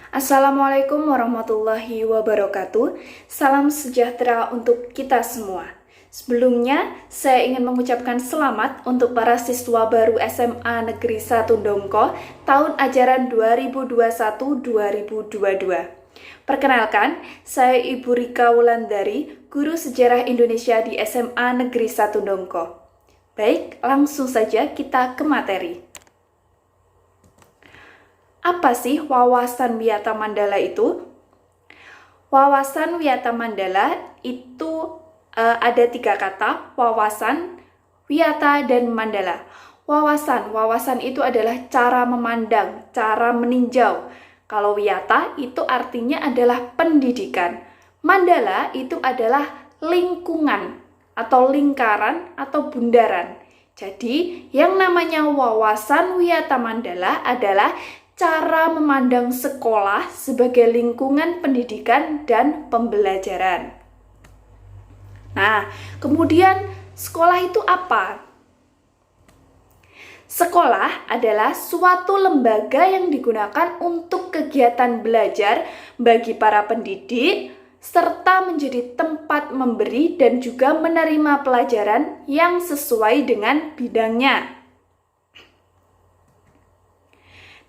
Assalamualaikum warahmatullahi wabarakatuh. Salam sejahtera untuk kita semua. Sebelumnya, saya ingin mengucapkan selamat untuk para siswa baru SMA Negeri 1 Dongko tahun ajaran 2021-2022. Perkenalkan, saya Ibu Rika Wulandari, Guru Sejarah Indonesia di SMA Negeri 1 Dongko. Baik, langsung saja kita ke materi. Apa sih wawasan Wiyata Mandala itu? Wawasan Wiyata Mandala itu ada 3 kata, wawasan, wiyata, dan mandala. Wawasan itu adalah cara memandang, cara meninjau. Kalau wiyata itu artinya adalah pendidikan. Mandala itu adalah lingkungan atau lingkaran atau bundaran. Jadi, yang namanya wawasan Wiyata Mandala adalah cara memandang sekolah sebagai lingkungan pendidikan dan pembelajaran. Nah, kemudian sekolah itu apa? Sekolah adalah suatu lembaga yang digunakan untuk kegiatan belajar bagi para pendidik, serta menjadi tempat memberi dan juga menerima pelajaran yang sesuai dengan bidangnya.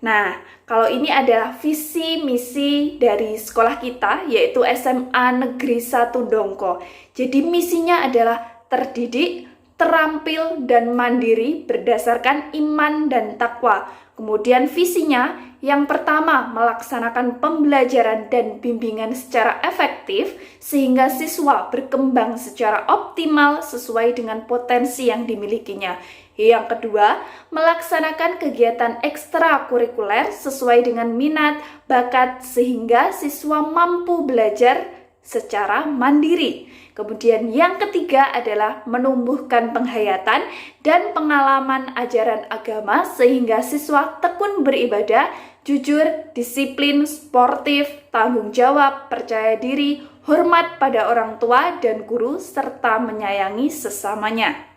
Nah, kalau ini adalah visi misi dari sekolah kita, yaitu SMA Negeri 1 Dongko. Jadi misinya adalah terdidik, terampil, dan mandiri berdasarkan iman dan takwa. Kemudian visinya, yang pertama melaksanakan pembelajaran dan bimbingan secara efektif sehingga siswa berkembang secara optimal sesuai dengan potensi yang dimilikinya. Yang kedua, melaksanakan kegiatan ekstrakurikuler sesuai dengan minat, bakat, sehingga siswa mampu belajar secara mandiri. Kemudian yang ketiga adalah menumbuhkan penghayatan dan pengalaman ajaran agama sehingga siswa tekun beribadah, jujur, disiplin, sportif, tanggung jawab, percaya diri, hormat pada orang tua dan guru, serta menyayangi sesamanya.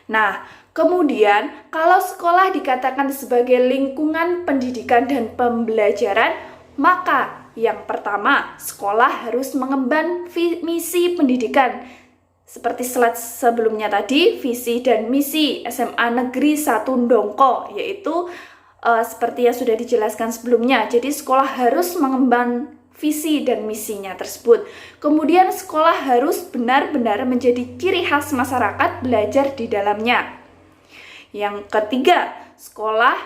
Nah, kemudian kalau sekolah dikatakan sebagai lingkungan pendidikan dan pembelajaran, maka yang pertama, sekolah harus mengemban misi pendidikan. Seperti slide sebelumnya tadi, visi dan misi SMA Negeri 1 Dongko, yaitu seperti yang sudah dijelaskan sebelumnya. Jadi sekolah harus mengemban visi dan misinya tersebut. Kemudian sekolah harus benar-benar menjadi ciri khas masyarakat belajar di dalamnya. Yang ketiga, sekolah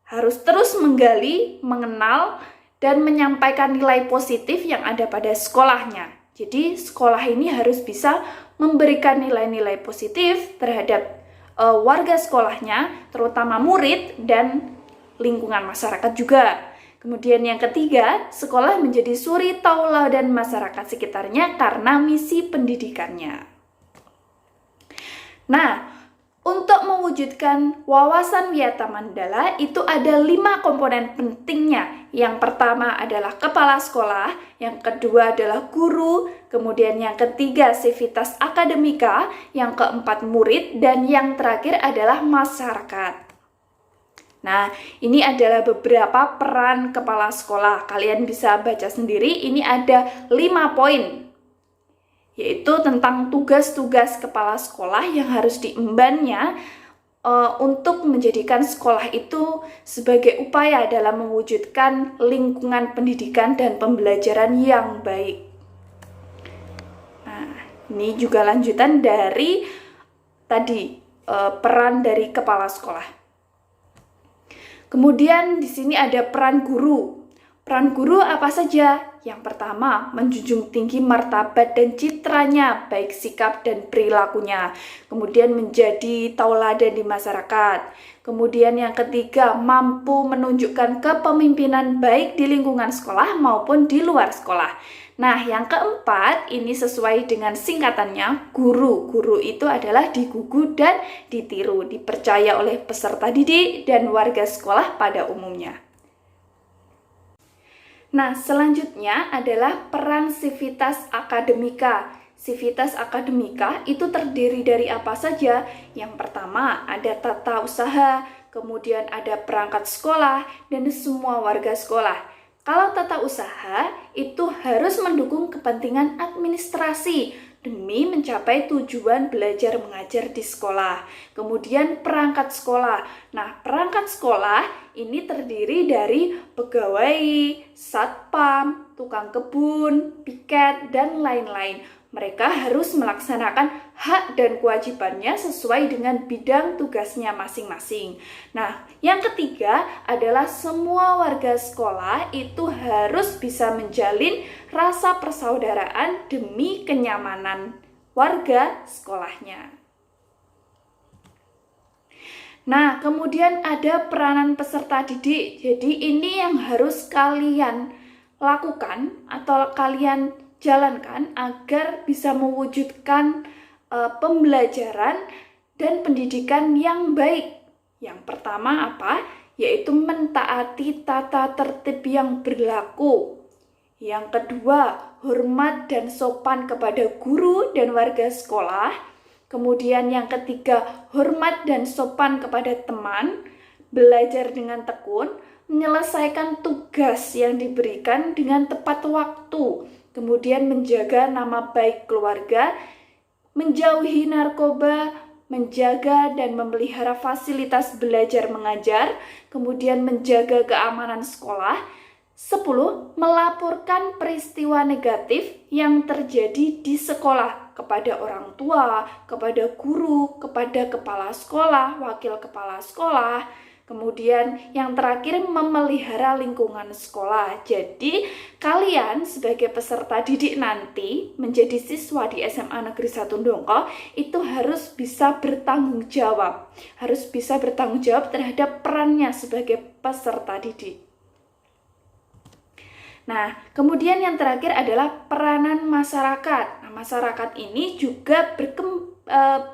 harus terus menggali, mengenal, dan menyampaikan nilai positif yang ada pada sekolahnya. Jadi sekolah ini harus bisa memberikan nilai-nilai positif terhadap warga sekolahnya, terutama murid dan lingkungan masyarakat juga. Kemudian yang ketiga, sekolah menjadi suri tauladan masyarakat sekitarnya karena misi pendidikannya. Nah, untuk mewujudkan wawasan Wiyata Mandala itu ada 5 komponen pentingnya. Yang pertama adalah kepala sekolah, yang kedua adalah guru, kemudian yang ketiga sivitas akademika, yang keempat murid, dan yang terakhir adalah masyarakat. Nah, ini adalah beberapa peran kepala sekolah. Kalian bisa baca sendiri, ini ada 5 poin. Yaitu tentang tugas-tugas kepala sekolah yang harus diembannya untuk menjadikan sekolah itu sebagai upaya dalam mewujudkan lingkungan pendidikan dan pembelajaran yang baik. Nah, ini juga lanjutan dari tadi peran dari kepala sekolah. Kemudian di sini ada peran guru. Peran guru apa saja? Yang pertama, menjunjung tinggi martabat dan citranya, baik sikap dan perilakunya. Kemudian menjadi tauladan di masyarakat. Kemudian yang ketiga, mampu menunjukkan kepemimpinan baik di lingkungan sekolah maupun di luar sekolah. Nah, yang keempat, ini sesuai dengan singkatannya, guru. Guru itu adalah digugu dan ditiru, dipercaya oleh peserta didik dan warga sekolah pada umumnya. Nah, selanjutnya adalah peran sivitas akademika. Sivitas akademika itu terdiri dari apa saja? Yang pertama ada tata usaha, kemudian ada perangkat sekolah, dan semua warga sekolah. Kalau tata usaha itu harus mendukung kepentingan administrasi demi mencapai tujuan belajar mengajar di sekolah. Kemudian perangkat sekolah. Nah, perangkat sekolah ini terdiri dari pegawai, satpam, tukang kebun, piket, dan lain-lain. Mereka harus melaksanakan hak dan kewajibannya sesuai dengan bidang tugasnya masing-masing. Nah, yang ketiga adalah semua warga sekolah itu harus bisa menjalin rasa persaudaraan demi kenyamanan warga sekolahnya. Nah, kemudian ada peranan peserta didik. Jadi ini yang harus kalian lakukan atau kalian jalankan agar bisa mewujudkan pembelajaran dan pendidikan yang baik. Yang pertama apa? Yaitu mentaati tata tertib yang berlaku. Yang kedua, hormat dan sopan kepada guru dan warga sekolah. Kemudian yang ketiga, hormat dan sopan kepada teman, belajar dengan tekun, menyelesaikan tugas yang diberikan dengan tepat waktu. Kemudian menjaga nama baik keluarga, menjauhi narkoba, menjaga dan memelihara fasilitas belajar mengajar, kemudian menjaga keamanan sekolah. 10. Melaporkan peristiwa negatif yang terjadi di sekolah kepada orang tua, kepada guru, kepada kepala sekolah, wakil kepala sekolah. Kemudian yang terakhir memelihara lingkungan sekolah. Jadi kalian sebagai peserta didik nanti menjadi siswa di SMA Negeri 1 Dongko itu harus bisa bertanggung jawab. Harus bisa bertanggung jawab terhadap perannya sebagai peserta didik. Nah, kemudian yang terakhir adalah peranan masyarakat. Nah, masyarakat ini juga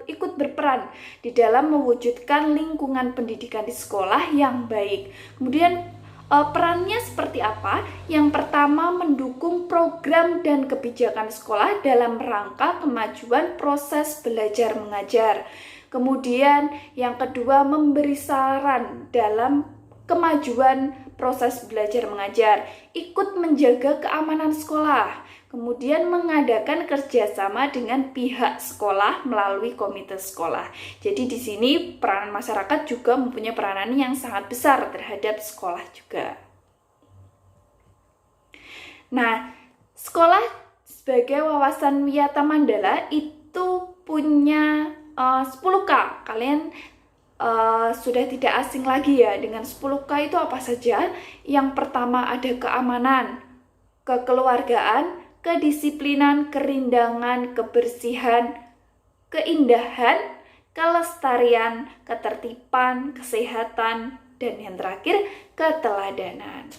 ikut berperan di dalam mewujudkan lingkungan pendidikan di sekolah yang baik. Kemudian perannya seperti apa? Yang pertama, mendukung program dan kebijakan sekolah dalam rangka kemajuan proses belajar mengajar. Kemudian yang kedua, memberi saran dalam kemajuan proses belajar mengajar, ikut menjaga keamanan sekolah, kemudian mengadakan kerjasama dengan pihak sekolah melalui komite sekolah. Jadi di sini peranan masyarakat juga mempunyai peranan yang sangat besar terhadap sekolah juga. Nah, sekolah sebagai wawasan Wiyata Mandala itu punya 10K. Kalian sudah tidak asing lagi ya dengan 10K itu apa saja. Yang pertama ada keamanan, kekeluargaan, kedisiplinan, kerindangan, kebersihan, keindahan, kelestarian, ketertiban, kesehatan, dan yang terakhir keteladanan.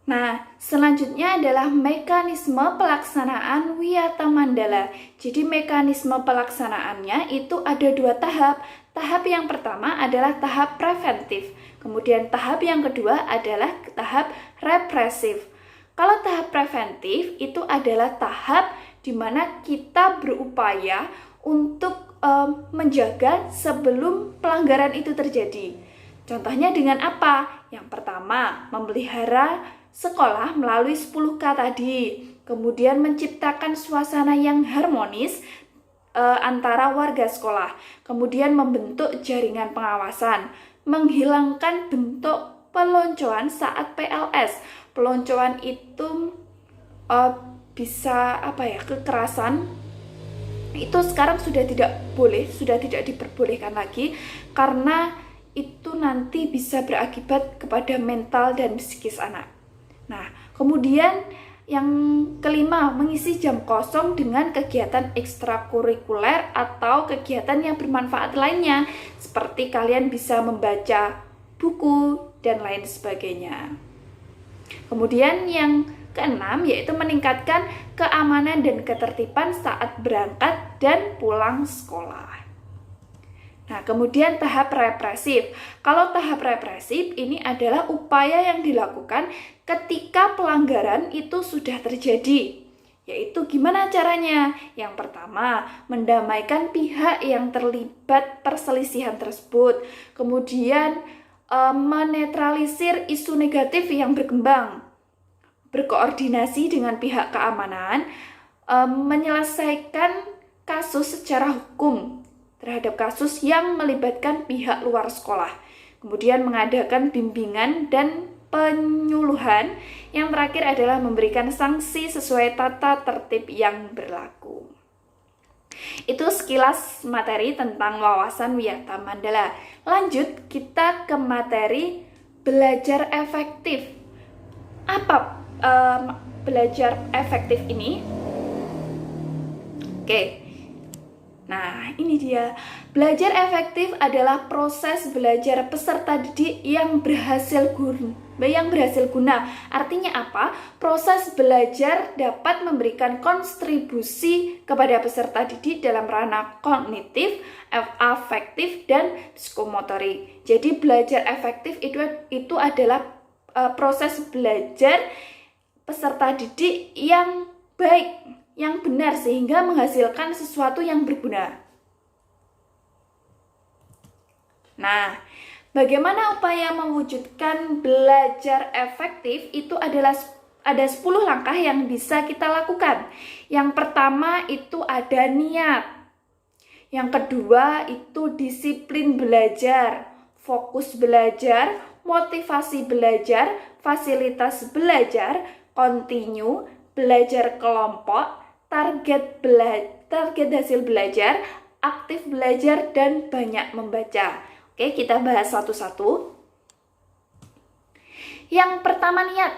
Nah, selanjutnya adalah mekanisme pelaksanaan Wiyata Mandala. Jadi mekanisme pelaksanaannya itu ada 2 tahap. Tahap yang pertama adalah tahap preventif. Kemudian tahap yang kedua adalah tahap represif. Kalau tahap preventif itu adalah tahap di mana kita berupaya untuk menjaga sebelum pelanggaran itu terjadi. Contohnya dengan apa? Yang pertama, memelihara sekolah melalui 10K tadi, kemudian menciptakan suasana yang harmonis antara warga sekolah, kemudian membentuk jaringan pengawasan, menghilangkan bentuk peloncoan saat PLS. Peloncoan itu bisa kekerasan. Itu sekarang sudah tidak boleh, sudah tidak diperbolehkan lagi karena itu nanti bisa berakibat kepada mental dan psikis anak. Nah, kemudian yang kelima, mengisi jam kosong dengan kegiatan ekstrakurikuler atau kegiatan yang bermanfaat lainnya, seperti kalian bisa membaca buku dan lain sebagainya. Kemudian yang keenam, yaitu meningkatkan keamanan dan ketertiban saat berangkat dan pulang sekolah. Nah, kemudian tahap represif. Kalau tahap represif ini adalah upaya yang dilakukan ketika pelanggaran itu sudah terjadi. Yaitu gimana caranya? Yang pertama, mendamaikan pihak yang terlibat perselisihan tersebut. Kemudian, menetralisir isu negatif yang berkembang. Berkoordinasi dengan pihak keamanan, menyelesaikan kasus secara hukum terhadap kasus yang melibatkan pihak luar sekolah. Kemudian mengadakan bimbingan dan penyuluhan. Yang terakhir adalah memberikan sanksi sesuai tata tertib yang berlaku. Itu sekilas materi tentang wawasan Wiyata Mandala. Lanjut kita ke materi belajar efektif. Apa belajar efektif ini? Oke. Nah, ini dia. Belajar efektif adalah proses belajar peserta didik yang berhasil guna. Artinya apa? Proses belajar dapat memberikan kontribusi kepada peserta didik dalam ranah kognitif, afektif, dan psikomotorik. Jadi belajar efektif itu adalah proses belajar peserta didik yang baik, yang benar, sehingga menghasilkan sesuatu yang berguna. Nah, bagaimana upaya mewujudkan belajar efektif? Itu adalah ada 10 langkah yang bisa kita lakukan. Yang pertama itu ada niat. Yang kedua itu disiplin belajar, fokus belajar, motivasi belajar, fasilitas belajar, continue, belajar kelompok, target hasil belajar, aktif belajar, dan banyak membaca. Oke, kita bahas satu-satu. Yang pertama, niat.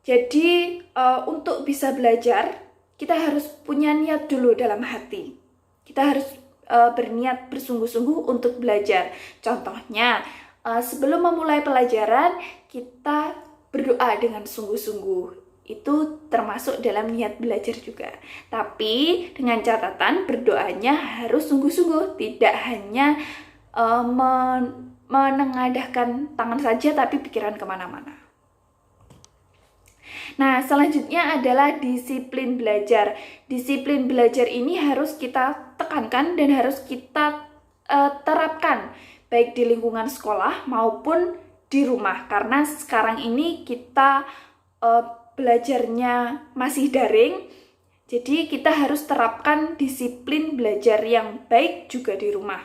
Jadi, untuk bisa belajar, kita harus punya niat dulu dalam hati. Kita harus berniat bersungguh-sungguh untuk belajar. Contohnya, sebelum memulai pelajaran, kita berdoa dengan sungguh-sungguh. Itu termasuk dalam niat belajar juga. Tapi dengan catatan berdoanya harus sungguh-sungguh, tidak hanya menengadahkan tangan saja tapi pikiran kemana-mana. Nah, selanjutnya adalah disiplin belajar. Disiplin belajar ini harus kita tekankan dan harus kita terapkan baik di lingkungan sekolah maupun di rumah, karena sekarang ini kita belajarnya masih daring, jadi kita harus terapkan disiplin belajar yang baik juga di rumah.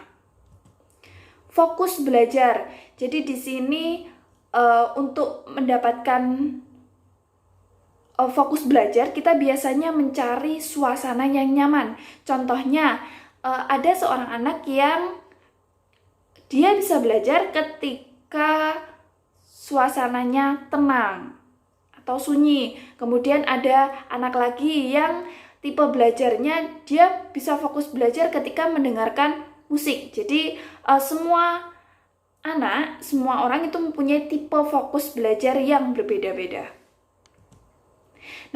Fokus belajar, jadi di sini untuk mendapatkan fokus belajar, kita biasanya mencari suasana yang nyaman. Contohnya, ada seorang anak yang dia bisa belajar ketika suasananya tenang atau sunyi. Kemudian ada anak lagi yang tipe belajarnya dia bisa fokus belajar ketika mendengarkan musik. Jadi semua orang itu mempunyai tipe fokus belajar yang berbeda-beda.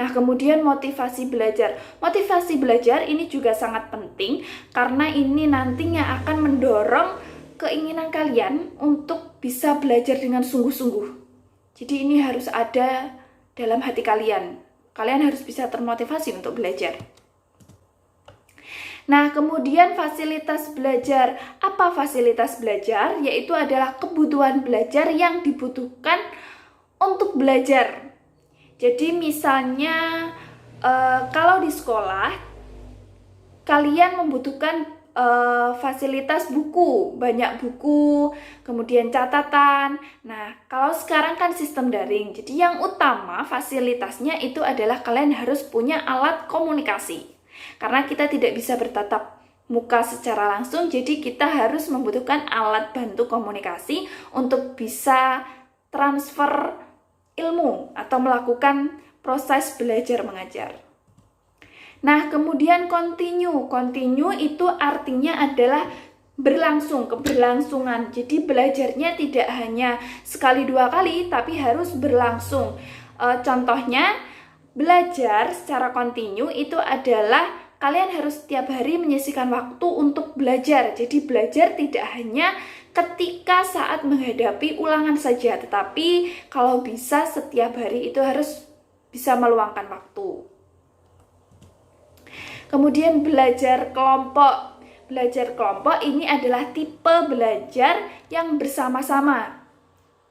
Nah, kemudian motivasi belajar. Motivasi belajar ini juga sangat penting karena ini nantinya akan mendorong keinginan kalian untuk bisa belajar dengan sungguh-sungguh. Jadi ini harus ada dalam hati kalian. Kalian harus bisa termotivasi untuk belajar. Nah, kemudian fasilitas belajar. Apa fasilitas belajar? Yaitu adalah kebutuhan belajar yang dibutuhkan untuk belajar. Jadi misalnya kalau di sekolah kalian membutuhkan fasilitas buku, banyak buku, kemudian catatan. Nah, kalau sekarang kan sistem daring, jadi yang utama fasilitasnya itu adalah kalian harus punya alat komunikasi. Karena kita tidak bisa bertatap muka secara langsung, jadi kita harus membutuhkan alat bantu komunikasi untuk bisa transfer ilmu atau melakukan proses belajar mengajar. Nah, kemudian continue. Continue itu artinya adalah berlangsung, keberlangsungan. Jadi belajarnya tidak hanya sekali dua kali, tapi harus berlangsung. Contohnya, belajar secara continue itu adalah kalian harus setiap hari menyisihkan waktu untuk belajar. Jadi belajar tidak hanya ketika saat menghadapi ulangan saja, tetapi kalau bisa setiap hari itu harus bisa meluangkan waktu. Kemudian belajar kelompok. Belajar kelompok ini adalah tipe belajar yang bersama-sama.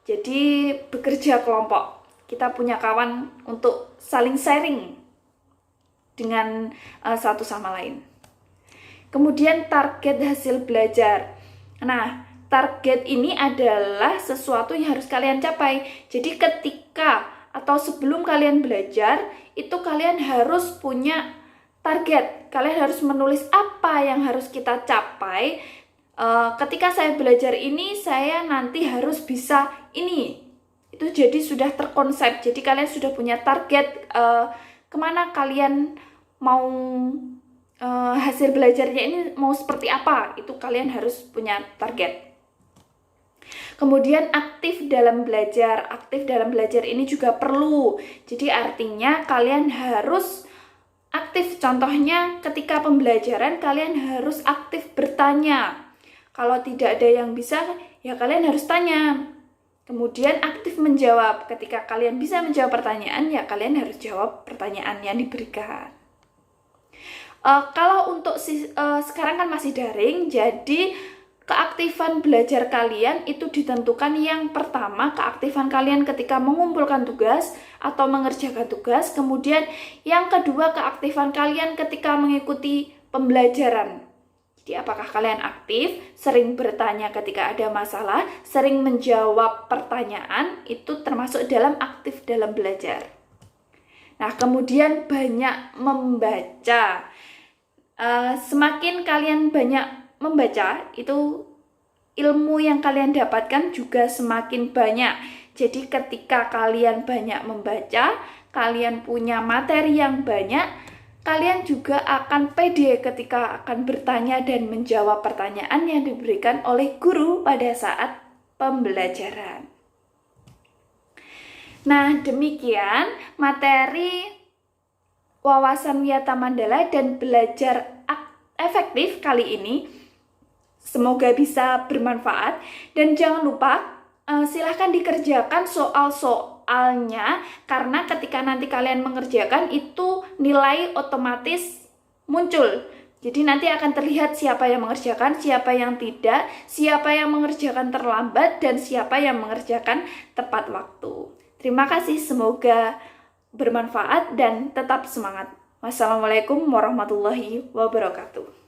Jadi bekerja kelompok. Kita punya kawan untuk saling sharing dengan satu sama lain. Kemudian target hasil belajar. Nah, target ini adalah sesuatu yang harus kalian capai. Jadi ketika atau sebelum kalian belajar, itu kalian harus punya target. Kalian harus menulis apa yang harus kita capai. Ketika saya belajar ini, saya nanti harus bisa ini. Itu jadi sudah terkonsep. Jadi kalian sudah punya target kemana kalian mau hasil belajarnya ini mau seperti apa. Itu kalian harus punya target. Kemudian aktif dalam belajar. Aktif dalam belajar ini juga perlu. Jadi artinya kalian harus aktif. Contohnya ketika pembelajaran kalian harus aktif bertanya. Kalau tidak ada yang bisa, ya kalian harus tanya. Kemudian aktif menjawab. Ketika kalian bisa menjawab pertanyaan, ya kalian harus jawab pertanyaan yang diberikan. Kalau untuk sekarang kan masih daring, jadi keaktifan belajar kalian itu ditentukan yang pertama keaktifan kalian ketika mengumpulkan tugas atau mengerjakan tugas. Kemudian yang kedua keaktifan kalian ketika mengikuti pembelajaran. Jadi apakah kalian aktif, sering bertanya ketika ada masalah, sering menjawab pertanyaan, itu termasuk dalam aktif dalam belajar. Nah, kemudian banyak membaca. Semakin kalian banyak membaca, itu ilmu yang kalian dapatkan juga semakin banyak. Jadi ketika kalian banyak membaca, kalian punya materi yang banyak, kalian juga akan pede ketika akan bertanya dan menjawab pertanyaan yang diberikan oleh guru pada saat pembelajaran. Nah, demikian materi wawasan Wiyata Mandala dan belajar efektif kali ini. Semoga bisa bermanfaat. Dan jangan lupa, silahkan dikerjakan soal-soalnya, karena ketika nanti kalian mengerjakan itu nilai otomatis muncul. Jadi nanti akan terlihat siapa yang mengerjakan, siapa yang tidak, siapa yang mengerjakan terlambat, dan siapa yang mengerjakan tepat waktu. Terima kasih, semoga bermanfaat dan tetap semangat. Wassalamualaikum warahmatullahi wabarakatuh.